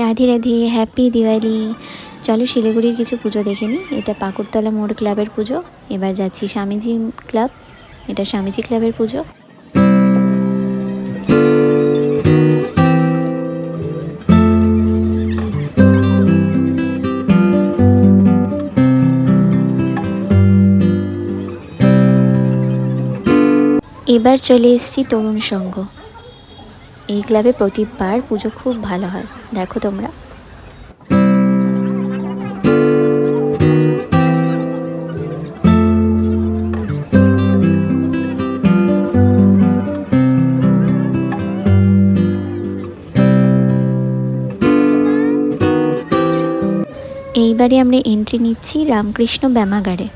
Radhe Radhe, happy Diwali. চলো শিলিগুড়ির কিছু পুজো দেখে নিই। এটা পাকুড়তলা মোড় ক্লাবের পুজো। এবার যাচ্ছি স্বামীজি ক্লাব। এটা স্বামীজি ক্লাবের পুজো। এবার চলে এসেছি তরুণ সংঘ। এই ক্লাবে প্রতিবার পুজো খুব ভালো হয়, দেখো তোমরা। এইবারে আমরা এন্ট্রি নিচ্ছি রামকৃষ্ণ ব্যায়ামাগারে।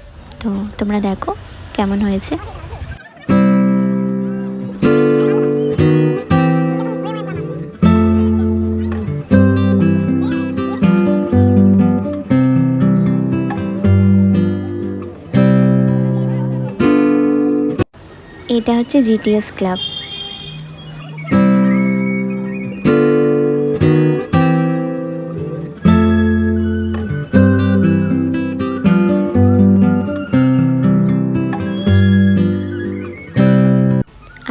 তো তোমরা দেখো কেমন হয়েছে। এটা হচ্ছে জিটিএস ক্লাব।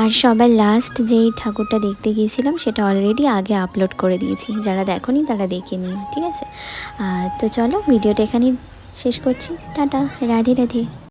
আর সবার লাস্ট যেই ঠাকুরটা দেখতে গিয়েছিলাম সেটা অলরেডি আগে আপলোড করে দিয়েছি, যারা দেখোনি তারা দেখে নিও, ঠিক আছে। তো চলো ভিডিওটা এখানেই শেষ করছি। টাটা, রাধে রাধে।